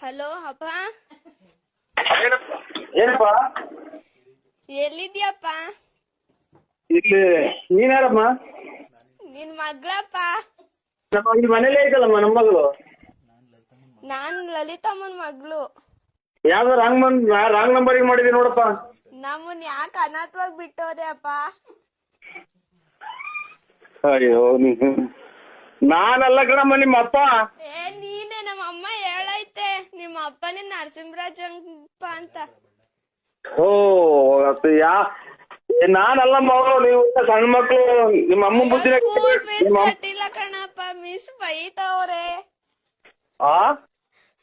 Hello ಅಪ್ಪ. ಏನಪ್ಪ ಎಲ್ಲಿದ್ಯಪ್ಪ? ಇಲ್ಲಿ ನೀನ್ಯಾರಮ್ಮ? ನಿನ್ ಮಗಳಪ್ಪ. ಇಲ್ಲಿ ಮನೇಲಿ ಐತಲ್ಲಮ್ಮ ನಮ್ಮ ಮಗಳು. ನಾನ್ ಲಲಿತಮ್ಮನ್ ಮಗಳು. ಯಾವ್ದೋ ರಾಂಗ್ ನಂಬರಿಗೆ ಮಾಡಿದೀನಿ ನೋಡಪ್ಪ. ನಮ್ಮನ್ ಯಾಕೆ ಅನಾಥವಾಗಿ ಬಿಟ್ಟೋದೆ ಅಪ್ಪ? ಅಯ್ಯೋ ನಾನಲ್ಲ ಕಣಮ್ಮ ನಿಮ್ಮ ಅಪ್ಪ. ನೀನೆ. ನಮ್ಮ ಅಮ್ಮ ಹೇಳೈತೆ ನಿಮ್ಮ ಅಪ್ಪನೇ ನರಸಿಂಹರಾಜಪ್ಪ ಅಂತ. ಓ ನಾನಲ್ಲ ಮಗಳು, ನೀವು ಸಣ್ಣ ಮಕ್ಳು. ನಿಮ್ಮ ಅಮ್ಮ ಬುದ್ಧಿ ಸ್ಕೂಲ್ ಫೀಸ್ ಕಟ್ಟಿಲ್ಲ ಕಣಪ್ಪ, ಮಿಸ್ ಬೈತವ್ರೆ.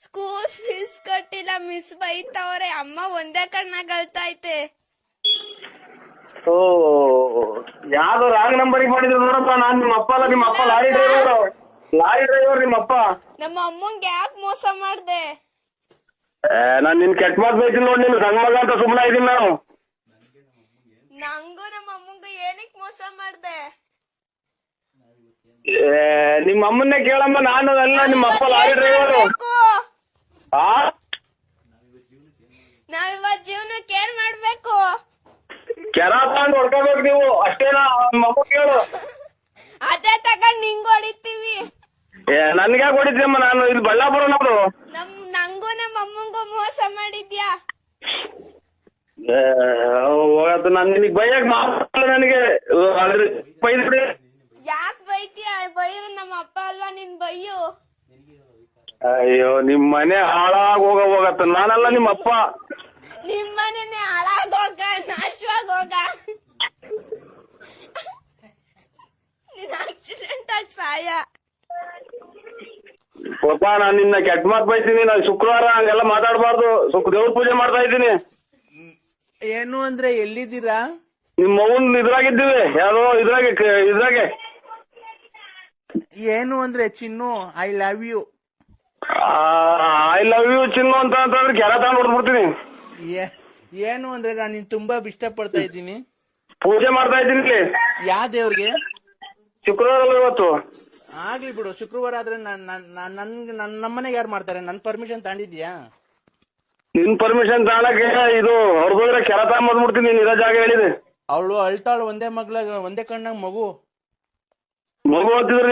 ಸ್ಕೂಲ್ ಫೀಸ್ ಕಟ್ಟಿಲ್ಲ, ಮಿಸ್ ಬೈತವ್ರೆ. ಅಮ್ಮ ಒಂದೇ ಕಣ್ಣಾಗ ಅಳ್ತೈತೆ. ಓ ಯಾವ್ದೋ ರಾಂಗ್ ನಂಬರಿಗೆ ಮಾಡಿದ್ರು ನೋಡಪ್ಪ. ನಾನ್ ನಿಮ್ಮ ಅಪ್ಪ ಅಲ್ಲ, ನಿಮ್ಮ ಅಪ್ಪ ಲಾರಿ ಡ್ರೈವರ್ ನಿಮ್ಮ ಅಪ್ಪ. ನಮ್ಮ ಅಮ್ಮಂಗೆ ಯಾಕೆ ಮೋಸ ಮಾಡ್ದೆ? ನಾನ್ ನಿನ್ ಕೆಟ್ಟ ಮಾತು ಬೈತೀನಿ ನೋಡಿ. ನಿನ್ ಸಣ್ಣ ಮಗ ಅಂತ ಸುಮ್ಮನೆ ಇದೀನಿ ನಾನು. ನಂಗೂ ನಮ್ಮ ಅಮ್ಮಂಗೂ ಏನಕ್ ಮೋಸ ಮಾಡ್ದೆ? ನಿಮ್ಮ ಅಮ್ಮನ್ನೇ ಕೇಳಮ್ಮ. ನಾನು ಅಲ್ಲ, ನಿಮ್ಮ ಅಪ್ಪ ಲಾರಿ ಡ್ರೈವರ್. ನಾವಿವತ್ ಜೀವನಕ್ಕೆ ಏನ್ ಮಾಡ್ಬೇಕು? ಕೆರ ತಗೊಂಡ್ ಹೊಡ್ಕೋಬೇಕು ನೀವು, ಅಷ್ಟೇನಾ? ನಿಮ್ಮ ಅಮ್ಮ ಕೇಳು. ಅದೇ ತಗೊಂಡ್ ನಿಂಗ್ ಹೊಡಿತೀವಿ. ನನ್ಗ್ಯಾಕೆ ಹೊಡಿತೀಯಮ್ಮ? ನಾನು ಇಲ್ಲಿ ಬಳ್ಳಾಪುರ ನಮ್ದು. ನಂಗೂ ನಮ್ಮ ಅಮ್ಮಂಗೂ ಮೋಸ ಮಾಡಿದ್ಯಾ? ನಾನು ನಿನಗ್ ಬೈಯಕ್ ಮಾತಾಡಲ್ಲ. ನನಗೆ ಬೈದ್ಬಿಡಿ. ಯಾಕೆ ಬೈತೀಯ? ಬೈರು ನಮ್ಮ ಅಪ್ಪ ಅಲ್ವಾ, ನಿನ್ ಬೈಯು. ಅಯ್ಯೋ ನಿಮ್ ಮನೆ ಹಾಳಾಗ್ ಹೋಗತ್ತ. ನಾನಲ್ಲ ನಿಮ್ಮ ಅಪ್ಪ. ನಿಮ್ಮನೆ ಹಾಳಾಗೋಗ, ನಾಶವಾಗೋಗ. ನೀನ್ ಆಕ್ಸಿಡೆಂಟ್ ಆಗಿ ಸಾಯ. ಪಾಪ ನಾನ್ ನಿನ್ನ ಕೆಟ್ಟ ಮಾತು ಬೈತೀನಿ. ನಾನು ಶುಕ್ರವಾರ ಹಂಗೆಲ್ಲ ಮಾತಾಡ್ಬಾರ್ದು. ದೇವ್ರ ಪೂಜೆ ಮಾಡ್ತಾ ಇದ್ದೀನಿ. ಏನು ಅಂದ್ರೆ ಎಲ್ಲಿದ್ದೀರಾ? ನಿಮ್ ಮಗನ್ ಇದ್ರಾಗಿದ್ದೀವಿ. ಯಾವ್ದೋ ಇದ್ರಾಗೆ. ಏನು ಅಂದ್ರೆ Chinnu, I love you. I love you Chinnu ಅಂತಂದ್ರೆ ಕೆರ ತಗೊಂಡ್ ಹೊಡ್ಬಿಡ್ತೀನಿ. ಏನು ಅಂದ್ರೆ ನಾನು ನಿನ್ ತುಂಬಾ ಇಷ್ಟ ಪಡ್ತಾ ಇದ್ದೀನಿ. ಪೂಜೆ ಮಾಡ್ತಾ ಇದ್ದೀನಿ ಇಲ್ಲಿ. ಯಾವ ದೇವ್ರಿಗೆ? ಶುಕ್ರವಾರ ಅಲ್ಲ ಇವತ್ತು. ಆಗ್ಲಿ ಬಿಡು, ಶುಕ್ರವಾರ ಆದ್ರೆ ನಮ್ಮನೆಗೆ ಯಾರು ಮಾಡ್ತಾರೆ? ನನ್ ಪರ್ಮಿಷನ್ ತಗೊಂಡಿದ್ಯಾ? ನಿನ್ ಪರ್ಮಿಷನ್ ತಗೊಳಕ್ಕೆ ಇದು ಹೊರಗೋದ್ರೆ ಕೆರ ತಗೊಂಡ್ಬಿಡ್ತೀನಿ. ನೀನ್ ಇರೋ ಜಾಗ ಹೇಳಿದೆ. ಅವಳು ಅಳ್ತಾಳು, ಒಂದೇ ಕಣ್ಣಾಗ ಮಗು ಅಂತಿದ್ರೆ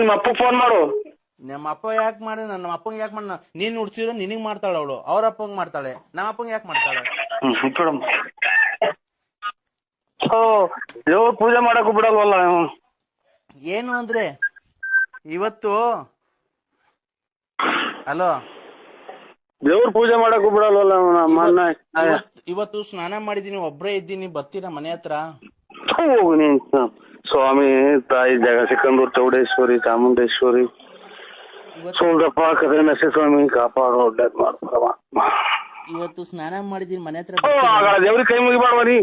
ನಿಮ್ಮ ಅಪ್ಪ ಫೋನ್ ಮಾಡು. ನಮ್ಮ ಅಪ್ಪ ಯಾಕೆ ಮಾಡಿ? ನಮ್ಮ ಅಪ್ಪಂಗೆ ಯಾಕೆ ಮಾಡ? ನೀನ್ ಹುಡ್ಸಿರೋ ನಿನಗ್ ಮಾಡ್ತಾಳೆ ಅವಳು, ಅವ್ರ ಅಪ್ಪಂಗ್ ಮಾಡ್ತಾಳೆ. ನಮ್ಮ ಅಪ್ಪಂಗೆ ಯಾಕೆ ಮಾಡ್ತಾಳೆ? ದೇವ್ರ ಪೂಜೆ ಮಾಡಕ್ ಬಿಡಲ್ವಲ್ಲ. ಏನು ಅಂದ್ರೆ ಇವತ್ತು ಅಲೋ, ದೇವ್ರ ಪೂಜೆ ಮಾಡಕ್ ಬಿಡಲ್ವಲ್ಲ. ಇವತ್ತು ಸ್ನಾನ ಮಾಡಿದೀನಿ, ಒಬ್ರೇ ಇದ್ದೀನಿ. ಬರ್ತೀರಾ ಮನೆ ಹತ್ರ? ನೀನ್ ಸ್ವಾಮಿ ತಾಯಿ ಜಗಸಿಕಂದೂರ್ ಚೌಡೇಶ್ವರಿ ಚಾಮುಂಡೇಶ್ವರಿ ಸೋಲ್ದಪ್ಪ ಕದೆ ನರಸಿಂಹ ಸ್ವಾಮಿ ಕಾಪಾಡೋ ಒಳ್ಳೇದ್ ಮಾಡ್ತಾರ. ಇವತ್ತು ಸ್ನಾನ ಮಾಡಿದೀನಿ ಮನೆ ಹತ್ರ. ದೇವ್ರಿಗೆ ಕೈ ಮುಗಿಬಾರ್ವ ನೀ.